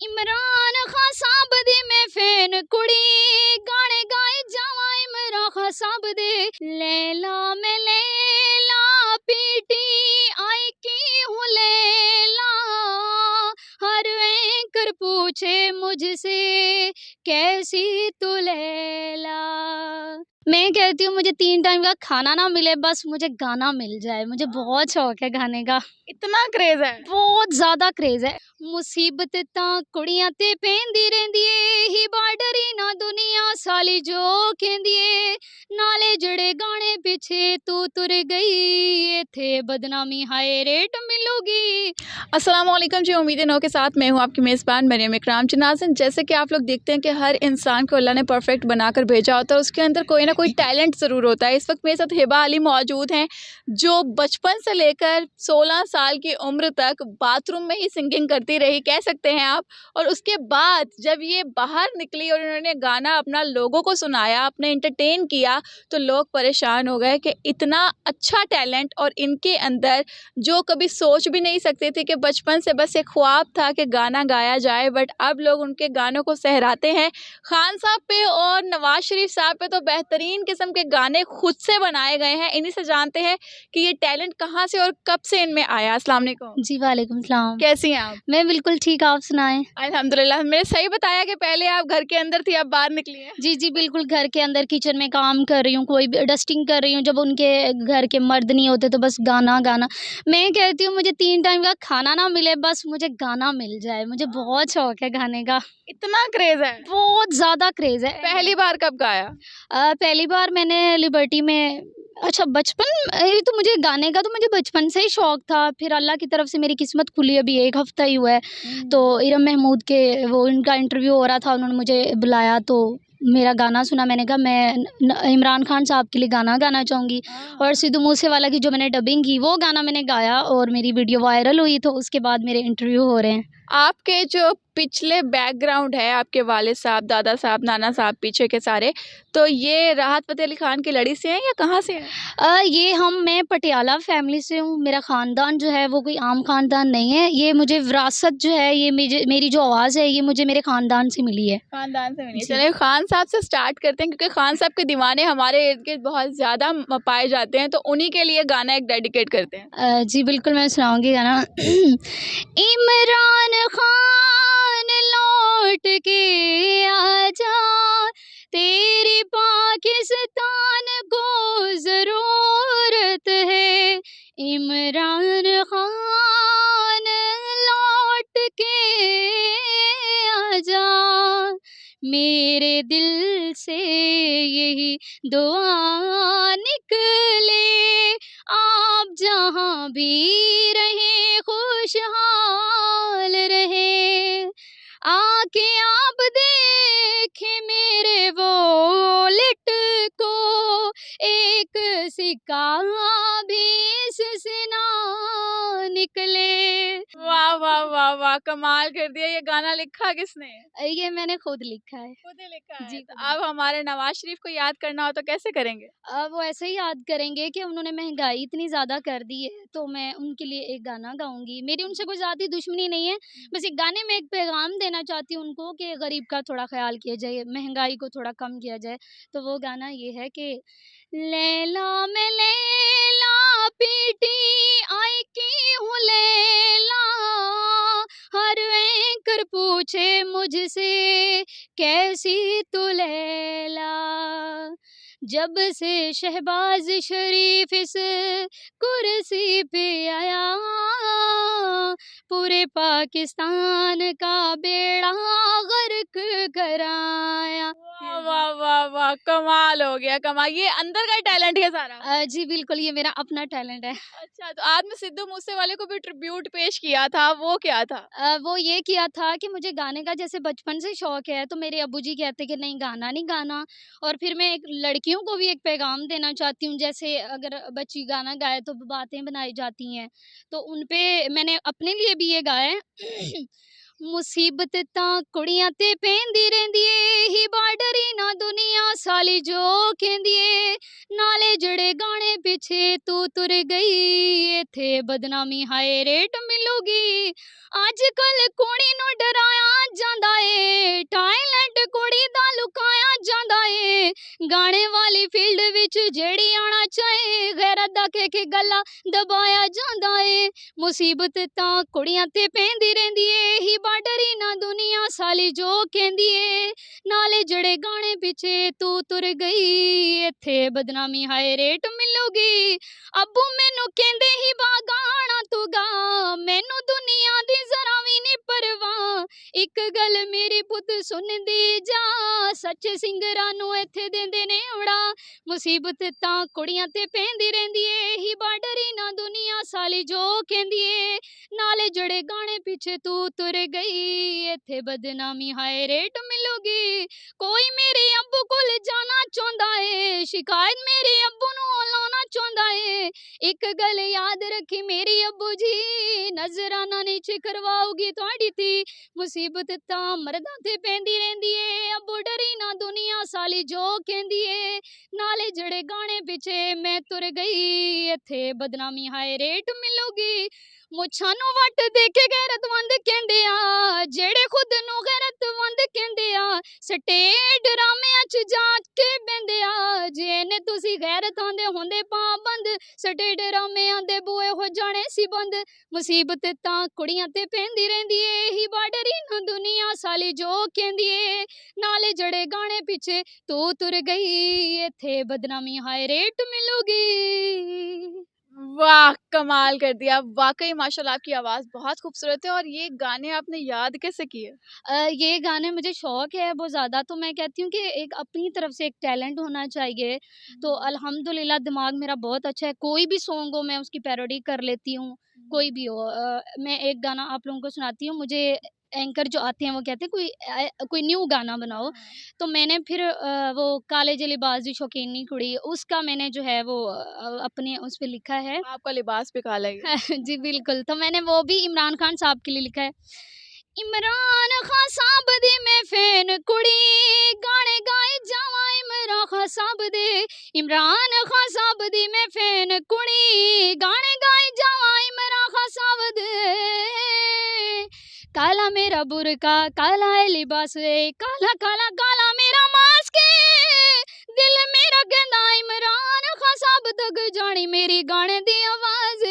इमरान खां साहब दी मैं फैन कुड़ी गाने गाए जावा इमरान खां साहब दे लैला मैं लैला पीटी आई की हूँ लैला हर एंकर पूछे मुझसे कैसी तू लैला। मैं कहती हूँ मुझे 3 टाइम का खाना ना मिले बस मुझे गाना मिल जाए। मुझे बहुत शौक है गाने का। इतना क्रेज है। बहुत ज़्यादा क्रेज़ है। मुसीबत तां कुड़ियां ते पेंदी रहिंदी ए ही बार्डर ही ना दुनिया साली जो कहंदी ए नाले जड़े गाने पीछे तू तुर गई इथे बदनामी हाय रेट मिलूगी। अस्सलाम वालेकुम जी, उम्मीदें नो के साथ मैं हूँ आपकी मेज़बान मरियम इकराम। नाज़रीन, जैसे कि आप लोग देखते हैं कि हर इंसान को अल्लाह ने परफेक्ट बनाकर भेजा होता है, उसके अंदर कोई ना कोई टैलेंट ज़रूर होता है। इस वक्त मेरे साथ हिबा अली मौजूद हैं, जो बचपन से लेकर 16 साल की उम्र तक बाथरूम में ही सिंगिंग करती रही, कह सकते हैं आप। और उसके बाद जब ये बाहर निकली और इन्होंने गाना अपना लोगों को सुनाया, अपने इंटरटेन किया, तो लोग परेशान हो गए कि इतना अच्छा टैलेंट और इनके अंदर जो कभी सोच भी नहीं सकते थे कि बचपन से बस एक ख्वाब था कि गाना गाया जाए, बट अब लोग उनके गानों को सहराते हैं। खान साहब पे और नवाज शरीफ साहब पे तो बेहतरीन किस्म के गाने खुद से बनाए गए हैं। इन्हीं से जानते हैं कि ये टैलेंट कहाँ से और कब से इनमें आया। अस्सलाम वालेकुम। जी वालेकुम सलाम। कैसी हैं आप? मैं बिल्कुल ठीक, आप सुनाएं। अल्हम्दुलिल्लाह। मैंने सही बताया कि पहले आप घर के अंदर थी, अब बाहर निकली हैं? जी, जी, बिल्कुल घर के अंदर किचन में काम कर रही हूँ, कोई भी डस्टिंग कर रही हूँ, जब उनके घर के मर्द नहीं होते तो बस गाना गाना। मैं कहती हूँ मुझे 3 टाइम का खाना ना मिले बस मुझे गाना मिल जाए। मुझे बहुत शौक है गाने का। इतना क्रेज है। बहुत ज़्यादा क्रेज़ है। पहली बार कब गाया? पहली बार मैंने लिबर्टी में अच्छा बचपन ये तो मुझे गाने का तो मुझे बचपन से ही शौक था। फिर अल्लाह की तरफ से मेरी किस्मत खुली अभी 1 हफ़्ता ही हुआ है। तो इरम महमूद के वो उनका इंटरव्यू हो रहा था, उन्होंने मुझे बुलाया तो मेरा गाना सुना। मैंने कहा मैं इमरान खान साहब के लिए गाना गाना चाहूँगी और सिद्धू मूसेवाला की जो मैंने डबिंग की वो गाना मैंने गाया और मेरी वीडियो वायरल हुई, तो उसके बाद मेरे इंटरव्यू हो रहे हैं। आपके जो पिछले बैकग्राउंड है, आपके वालिद साहब, दादा साहब, नाना साहब पीछे के सारे, तो ये राहत फ़तेह अली खान की लड़ी से हैं या कहाँ से हैं? मैं पटियाला फैमिली से हूँ। मेरा ख़ानदान जो है वो कोई आम ख़ानदान नहीं है। ये मुझे विरासत जो है ये मेरी जो आवाज़ है ये मुझे मेरे ख़ानदान से मिली है। खानदान से मिली। जी। चलिए खान साहब से स्टार्ट करते हैं, क्योंकि खान साहब के दीवाने हमारे इर्द-गिर्द बहुत ज़्यादा पाए जाते हैं, तो उन्हीं के लिए गाना एक डेडिकेट करते हैं। जी बिल्कुल मैं सुनाऊँगी गाना। इमरान खान लौट के आजा तेरी पाकिस्तान को ज़रूरत है। इमरान खान लौट के आजा मेरे दिल से यही दुआ निकले आप जहाँ भी रहे खुशहाल रहे। आके आप देखे मेरे वॉलेट को एक सिक्का भी इससे ना निकले। वाह, वाह, वाह, वाह! कमाल कर दिया। ये गाना लिखा किसने? ये मैंने खुद लिखा है। खुद ही लिखा है। जी, तो खुद अब हमारे नवाज़ शरीफ को याद करना हो तो कैसे करेंगे? वो ऐसे ही याद करेंगे कि उन्होंने महँगाई इतनी ज़्यादा कर दी है, तो मैं उनके लिए एक गाना गाऊँगी। मेरी उनसे कोई ज़्यादा दुश्मनी नहीं है, बस एक गाने में एक पैगाम देना चाहती हूँ उनको कि गरीब का थोड़ा ख़्याल किया जाए, महँगाई को थोड़ा कम किया जाए। तो वो गाना ये है कि लैला मैं लैला पीटी आई की हूँ लैला हर एंकर पूछे मुझसे कैसी तू लैला। जब से शहबाज शरीफ इस कुर्सी पे आया पूरे पाकिस्तान का बेड़ा गर्क कराया। वाह, वाह, वाह, वाह! कमाल हो गया, कमाल। ये अंदर का टैलेंट है सारा? जी बिल्कुल ये मेरा अपना टैलेंट है। अच्छा, तो आपने सिद्धू मूसेवाले को भी ट्रिब्यूट पेश किया था, वो क्या था? वो ये किया था कि मुझे गाने का जैसे बचपन से शौक है, तो मेरे अब्बूजी कहते कि नहीं गाना नहीं गाना। और फिर मैं एक लड़कियों को भी एक पैगाम देना चाहती हूँ, जैसे अगर बच्ची गाना गाए तो बातें बनाई जाती हैं, तो उन पे मैंने अपने लिए भी ये गाया है। मुसीबत तां कुड़ियां ते पैंदी रहिंदी ਏ हिबा डरी ना दुनिया साली जो कहंदी ਏ नाले जड़े गाने पिछे तू तुर गई इथे बदनामी हाय रेट मिलूगी अजकल कुड़ी ਨੂੰ ਡਰਾਇਆ ਜਾਂਦਾ ਏ ਟਾਇਲੈਂਡ ਕੁੜੀ ਦਾ ਲੁਕਾਇਆ ਜਾਂਦਾ ਏ ਗਾਣੇ ਵਾਲੀ ਫੀਲਡ ਵਿੱਚ ਜਿਹੜੀ ਆਣਾ ਚਾਹੇ ਗੈਰਤ ਦਾ ਕੇ ਗੱਲਾਂ ਦਬਾਇਆ ਜਾਂਦਾ ਏ ਮੁਸੀਬਤ ਤਾਂ ਕੁੜੀਆਂ ਤੇ ਪੈਂਦੀ ਰਹਿੰਦੀ ਏ ਹੀ ਬਾਡਰੀ ਨਾ ਦੁਨੀਆ ਸਾਲੀ ਜੋ ਕਹਿੰਦੀ ਏ ਨਾਲੇ ਜੜੇ ਗਾਣੇ ਪਿੱਛੇ ਤੂੰ ਤੁਰ ਗਈ ਇੱਥੇ ਬਦਨਾਮੀ ਹਾਏ ਰੇਟ ਮਿਲੂਗੀ ਅੱਬੂ ਮੈਨੂੰ ਕਹਿੰਦੇ ਹੀ ਬਾ ਗਾਣਾ ਤੂੰ ਗਾ ਮੈਨੂੰ ਦੁਨੀਆ ਦੀ ਜ਼ਰਾ ਵੀ ਨਹੀਂ ਪਰਵਾਹ ਇੱਕ ਗੱਲ ਮੇਰੀ ਪੁੱਤ ਸੁਣਦੀ ਜਾ ਸੱਚੇ ਸਿੰਗਰਾਂ ਨੂੰ ਇੱਥੇ ਦਿੰਦੇ ਨੇ ਉਡਾ ਮੁਸੀਬਤ ਤਾਂ ਕੁੜੀਆਂ ਤੇ ਪੈਂਦੀ ਰਹਿੰਦੀ ਏ ਹੀ ਬਾਡਰੀ ਨਾ ਦੁਨੀਆ ਸਾਲੀ ਜੋ ਕਹਿੰਦੀ ਏ ਨਾਲੇ ਜੜੇ ਗਾਣੇ ਪਿੱਛੇ ਤੂੰ ਤੁਰ ਗਈ ਇੱਥੇ ਬਦਨਾਮੀ ਹਾਏ ਰੇਟ ਮਿਲੂਗੀ ਕੋਈ ਮੇਰੇ ਅੱਬੂ ਕੋਲ ਜਾਣਾ ਚਾਹੁੰਦਾ ਏ ਸ਼ਿਕਾਇਤ ਮੇਰੇ ਅੱਬੂ ਨੂੰ ਲਾਉਣਾ ਚਾਹੁੰਦਾ ਏ ਇੱਕ ਗੱਲ ਯਾਦ ਰੱਖੀ ਮੇਰੀ ਅੱਬੂ ਜੀ ਨਜ਼ਰਾਨਾ ਨੀਚੇ ਕਰਵਾਉਗੀ ਤੁਹਾਡੀ ਤੀ ਮੁਸੀਬਤ ਤਾਂ ਮਰਦਾਂ ਤੇ ਪੈਂਦੀ ਰਹਿੰਦੀ ਏ ਅੱਬੂ ਡਰੀ ਨਾ ਦੁਨੀਆ ਸਾਲੀ ਜੋ ਕਹਿੰਦੀ ਏ ਨਾਲੇ ਜੜੇ ਗਾਣੇ ਪਿੱਛੇ ਮੈਂ ਤੁਰ ਗਈ ਇੱਥੇ ਬਦਨਾਮੀ ਹਾਏ ਰੇਟ ਮਿਲੂਗੀ ਮੁੱਛਾਂ ਨੂੰ ਵੱਟ ਦੇ ਕੇ ਗੈਰਤਮੰਦ ਕਹਿੰਦੇ ਆ ਜਿਹੜੇ ਖੁਦ ਨੂੰ ਗੈਰਤਮੰਦ ਕਹਿੰਦੇ ਆ ਸਟੇਜ ਡਰਾਮਿਆਂ 'ਚ ਜਾ ਕੇ ਬਹਿੰਦੇ ਆ ਜੇ ਨੇ ਤੁਸੀਂ ਗੈਰਤਾਂ ਦੇ ਹੁੰਦੇ ਪਾਬੰਦ ਸਟੇਜ ਡਰਾਮਿਆਂ ਦੇ ਬੂਏ ਹੋ ਜਾਣੇ ਸੀ ਬੰਦ ਮੁਸੀਬਤ ਤਾਂ ਕੁੜੀਆਂ ਤੇ ਪੈਂਦੀ ਰਹਿੰਦੀ ਏ ਹੀ ਬਾਡਰੀ ਨਾ ਦੁਨੀਆ ਸਾਲੀ ਜੋ ਕਹਿੰਦੀ ਏ ਨਾਲੇ ਜੜੇ ਗਾਣੇ ਪਿੱਛੇ ਤੂੰ ਤੁਰ ਗਈ ਇੱਥੇ ਬਦਨਾਮੀ ਹਾਏ ਰੇਟ मिलूगी। वाह कमाल कर दिया वाकई माशाल्लाह आपकी आवाज़ बहुत खूबसूरत है। और ये गाने आपने याद कैसे किए? ये गाने मुझे शौक है बहुत ज़्यादा तो मैं कहती हूँ कि एक अपनी तरफ से एक टैलेंट होना चाहिए तो अल्हम्दुलिल्लाह दिमाग मेरा बहुत अच्छा है कोई भी सॉन्ग हो मैं उसकी पैरोडी कर लेती हूँ कोई भी हो मैं एक गाना आप लोगों को सुनाती हूँ मुझे एंकर जो आते हैं वो कहते हैं कोई न्यू गाना बनाओ तो मैंने फिर वो काले जे लिबास दी शौकीनी कुड़ी उसका मैंने जो है वो अपने उस पे लिखा है आपका लिबास भी काला ही है। जी बिल्कुल तो मैंने वो भी इमरान खान साहब के लिए लिखा है इमरान खान साहब दी मैं फैन कुड़ी गाने गाए जावा इमरान खान साहब दे इमरान खान साहब दी मैं फैन कुड़ी गाने गाए जावा इमरान खान साहब दे काला मेरा बुरका काला है लिबास काला काला काला मेरा मास्क दिल मेरा गंदा इमरान खान साहब तक जानी मेरी गाने दी आवाज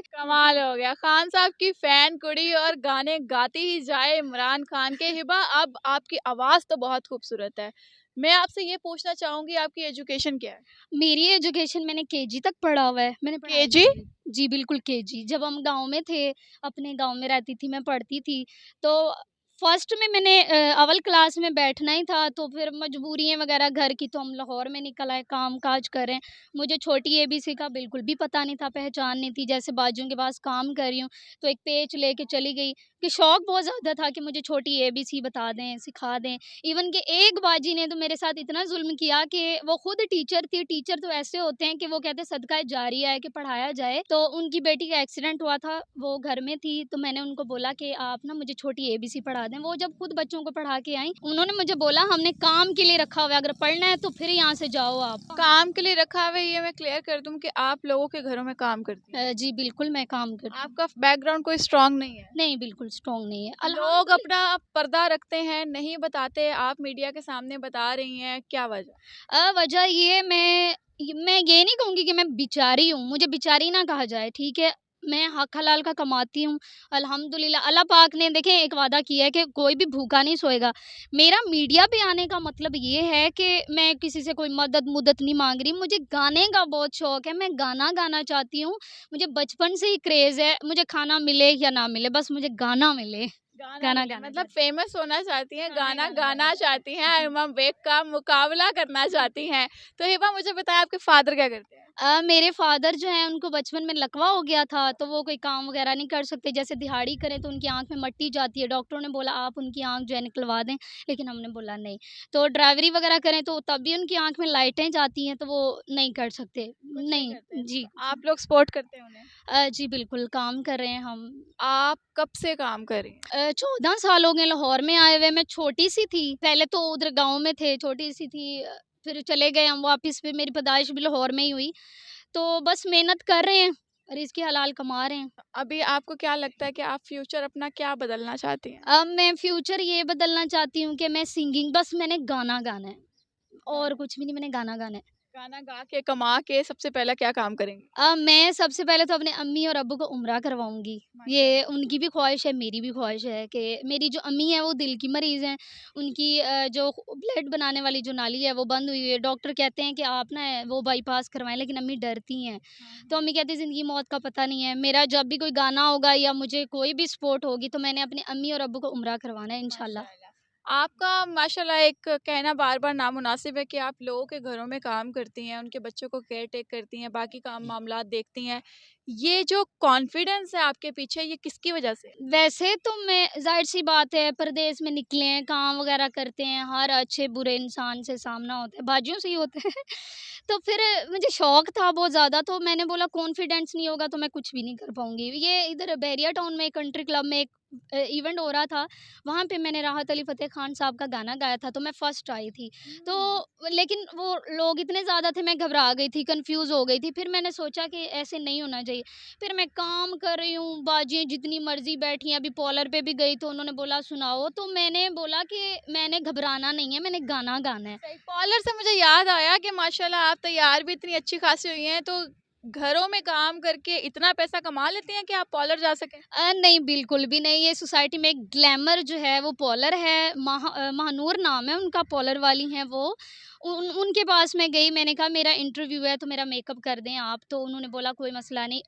कमाल हो गया। खान साहब की फैन कुड़ी और गाने गाती ही जाए इमरान खान के। हिबा अब आपकी आवाज़ तो बहुत खूबसूरत है। मैं आपसे ये पूछना चाहूँगी आपकी एजुकेशन क्या है? मेरी एजुकेशन मैंने केजी तक पढ़ा हुआ है मैंने केजी? जी बिल्कुल केजी जब हम गांव में थे अपने गांव में रहती थी मैं पढ़ती थी तो फर्स्ट में मैंने अव्वल क्लास में बैठना ही था तो फिर मजबूरियाँ वगैरह घर की तो हम लाहौर में निकल आए काम काज करें मुझे छोटी एबीसी का बिल्कुल भी पता नहीं था पहचान नहीं थी जैसे बाजू के पास काम कर रही हूँ तो एक पेज लेके चली गई कि शौक बहुत ज़्यादा था कि मुझे छोटी एबीसी बता दें सिखा दें इवन कि एक बाजी ने तो मेरे साथ इतना जुल्म किया कि वो खुद टीचर थी टीचर तो ऐसे होते हैं कि वो कहते सदका जारिया है कि पढ़ाया जाए तो उनकी बेटी का एक्सीडेंट हुआ था वो घर में थी तो मैंने उनको बोला कि आप ना मुझे छोटी एबीसी पढ़ा दें वो जब खुद बच्चों को पढ़ा के आई उन्होंने मुझे बोला हमने काम के लिए रखा हुआ है अगर पढ़ना है तो फिर यहाँ से जाओ आप काम के लिए रखा हुआ है ये मैं क्लियर कर दूं कि आप लोगों के घरों में काम करती हैं। जी बिल्कुल मैं काम करती हूँ आपका बैकग्राउंड कोई स्ट्रांग नहीं है? नहीं बिल्कुल स्ट्रॉन्ग नहीं है लोग अपना पर्दा रखते हैं नहीं बताते आप मीडिया के सामने बता रही हैं क्या वजह? वजह ये मैं ये नहीं कहूँगी कि मैं बिचारी हूँ मुझे बिचारी ना कहा जाए ठीक है मैं हक हलाल का कमाती हूँ अल्हम्दुलिल्लाह अल्लाह पाक ने देखें एक वादा किया है कि कोई भी भूखा नहीं सोएगा मेरा मीडिया पे आने का मतलब ये है कि मैं किसी से कोई मदद नहीं मांग रही मुझे गाने का बहुत शौक है मैं गाना गाना चाहती हूँ मुझे बचपन से ही क्रेज़ है मुझे खाना मिले या ना मिले बस मुझे गाना मिले गाना गाना मतलब फेमस होना चाहती हैं गाना गाना चाहती हैं इमाम बेग का मुकाबला करना चाहती हैं। तो हिबा मुझे बताएं आपके फादर क्या करते हैं? मेरे फ़ादर जो हैं उनको बचपन में लकवा हो गया था, तो वो कोई काम वग़ैरह नहीं कर सकते। जैसे दिहाड़ी करें तो उनकी आँख में मट्टी जाती है, डॉक्टरों ने बोला आप उनकी आँख जो है निकलवा दें, लेकिन हमने बोला नहीं। तो ड्राइवरी वग़ैरह करें तो तब भी उनकी आँख में लाइटें जाती हैं, तो वो नहीं कर सकते। कुछ नहीं नहीं, करते हैं। जी, तो जी। आप लोग सपोर्ट करते हैं उन्हें। जी बिल्कुल, काम कर रहे हैं हम। आप कब से काम कर रही हैं? 14 साल हो गए लाहौर में आए हुए, मैं छोटी-सी थी। पहले तो उधर गाँव में थे, छोटी-सी थी फिर चले गए हम वापस, फिर मेरी पैदाइश भी लाहौर में ही हुई। तो बस मेहनत कर रहे हैं, रिज़्क़ हलाल कमा रहे हैं। अभी आपको क्या लगता है कि आप फ्यूचर अपना क्या बदलना चाहती हैं? अब मैं फ्यूचर ये बदलना चाहती हूँ कि मैं सिंगिंग, बस मैंने गाना गाना है और गाना। कुछ भी नहीं, मैंने गाना गाना है। गाना गा के, कमा के सबसे पहला क्या काम करेंगी? मैं सबसे पहले तो अपने अम्मी और अब्बू को उम्रा करवाऊँगी। ये माशाल्लाह। उनकी भी ख़्वाहिश है, मेरी भी ख़्वाहिश है कि मेरी जो अम्मी हैं वो दिल की मरीज़ हैं। उनकी जो ब्लड बनाने वाली जो नाली है वो बंद हुई हुई है। डॉक्टर कहते हैं कि आप ना वो बाईपास करवाएँ, लेकिन अम्मी डरती हैं। हाँ, तो हाँ। अम्मी कहती हैं ज़िंदगी मौत का पता नहीं है। मेरा जब भी कोई गाना होगा या मुझे कोई भी सपोर्ट होगी तो मैंने अपनी अम्मी और अब्बू को उम्रा करवाना है इंशाल्लाह। माशाल्लाह। आपका माशाल्लाह एक कहना बार-बार नामुनासिब है कि आप लोगों के घरों में काम करती हैं, उनके बच्चों को केयर टेक करती हैं, बाकी काम मामलात देखती हैं। ये जो कॉन्फिडेंस है आपके पीछे, ये किसकी वजह से है? वैसे तो मैं ज़ाहिर-सी बात है परदेस में निकले हैं, काम वग़ैरह करते हैं, हर अच्छे-बुरे इंसान से सामना होता है, बाजियों से ही होता है। तो फिर मुझे शौक था बहुत ज़्यादा, तो मैंने बोला कॉन्फिडेंस नहीं होगा तो मैं कुछ भी नहीं कर पाऊँगी। ये इधर बहरिया टाउन में कंट्री क्लब में एक इवेंट हो रहा था, वहाँ पे मैंने राहत अली फ़तेह खान साहब का गाना गाया था, तो मैं फर्स्ट आई थी। तो हुँ। लेकिन वो लोग इतने ज़्यादा थे, मैं घबरा गई थी, कन्फ्यूज़ हो गई थी। फिर मैंने सोचा कि ऐसे नहीं होना चाहिए। फिर मैं काम कर रही हूँ, बाजियाँ जितनी मर्ज़ी बैठी हैं, अभी पॉलर पे भी गई तो उन्होंने बोला सुनाओ, तो मैंने बोला कि मैंने घबराना नहीं है, मैंने गाना गाना है। सही कॉलर से मुझे याद आया कि माशाल्लाह आप तैयार भी इतनी अच्छी खासी हुई हैं, तो घरों में काम करके इतना पैसा कमा लेती हैं कि आप पॉलर जा सकें? नहीं, बिल्कुल भी नहीं, ये सोसाइटी में एक ग्लैमर जो है वो पॉलर है, महानूर नाम है उनका, पॉलर वाली हैं वो। उनके पास मैं गई, मैंने कहा मेरा इंटरव्यू है तो मेरा मेकअप कर दें आप, तो उन्होंने बोला कोई मसला नहीं।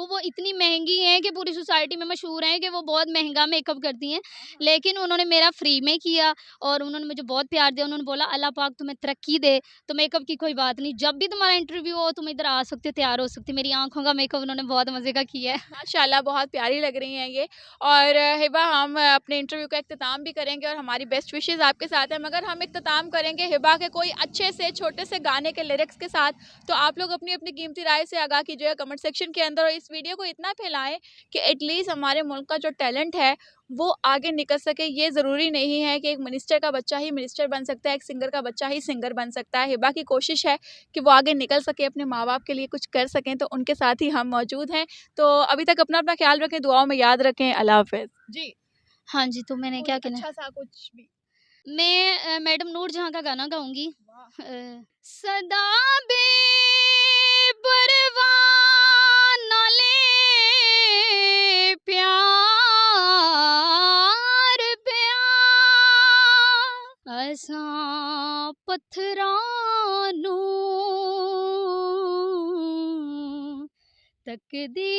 वो इतनी महँगी हैं कि पूरी सोसाइटी में मशहूर हैं कि वो बहुत महँगा मेकअप करती हैं, लेकिन उन्होंने मेरा फ्री में किया और उन्होंने मुझे बहुत प्यार दिया। उन्होंने बोला अल्लाह पाक तुम्हें तरक्की दे, तो मेकअप की कोई बात नहीं, जब भी तुम्हारा इंटरव्यू हो तुम इधर आ सकते हो, तैयार हो सकती हो। मेरी आँखों का मेकअप उन्होंने बहुत मज़े का किया है। माशाल्लाह बहुत प्यारी लग रही हैं ये। और हिबा हम अपने इंटरव्यू का इख्तिताम भी करेंगे और हमारी बेस्ट विशेज़ आपके साथ हैं, मगर हम इख्तिताम करेंगे हिबा के कोई अच्छे से छोटे से गाने के लिरिक्स के साथ। तो आप लोग अपनी-अपनी कीमती राय से आगाह कीजिएगा कमेंट सेक्शन के अंदर और इस वीडियो को इतना फैलाएँ कि एटलीस्ट हमारे मुल्क का जो टैलेंट है वो आगे निकल सके। ये ज़रूरी नहीं है कि एक मिनिस्टर का बच्चा ही मिनिस्टर बन सकता है, एक सिंगर का बच्चा ही सिंगर बन सकता है। हिबा की कोशिश है कि वो आगे निकल सके, अपने माँ-बाप के लिए कुछ कर सकें, तो उनके साथ ही हम मौजूद हैं। तो अभी तक अपना-अपना ख़्याल रखें, दुआओं में याद रखें। अल्लाह हाफ़िज़। जी, हाँ जी, तो मैंने कोई क्या कहना अच्छा-सा कुछ भी। मैं मैडम नूरजहाँ का गाना गाऊँगी। वाह! सदा बेपरवाह न ले प्यार प्यार असां पत्थरां नूं तकदीर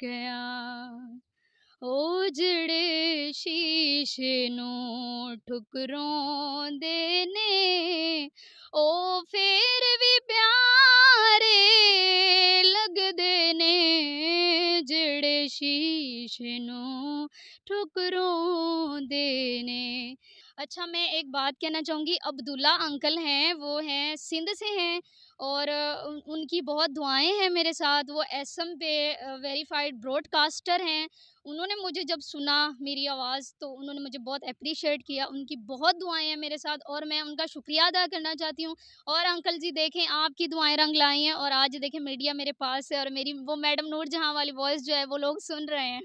कया ओ ਜਿਹੜੇ ਸ਼ੀਸ਼ੇ ਨੂੰ ਠੁਕਰਾਉਂਦੇ ਨੇ ਉਹ ਫੇਰ ਵੀ ਪਿਆਰੇ ਲੱਗਦੇ ਨੇ ਜਿਹੜੇ ਸ਼ੀਸ਼ੇ ਨੂੰ ठुकराਉਂਦੇ ने। अच्छा मैं एक बात कहना चाहूँगी, अब्दुल्ला अंकल हैं, वो हैं सिंध से हैं और उनकी बहुत दुआएं हैं मेरे साथ। वो एसएम पे वेरीफाइड ब्रॉडकास्टर हैं। उन्होंने मुझे जब सुना मेरी आवाज़ तो उन्होंने मुझे बहुत एप्रिशिएट किया। उनकी बहुत दुआएँ हैं मेरे साथ और मैं उनका शुक्रिया अदा करना चाहती हूँ। और अंकल जी देखें आपकी दुआएँ रंग लाई हैं और आज देखें मीडिया मेरे पास है और मेरी वो मैडम नूरजहाँ वाली वॉइस जो है वो लोग सुन रहे हैं।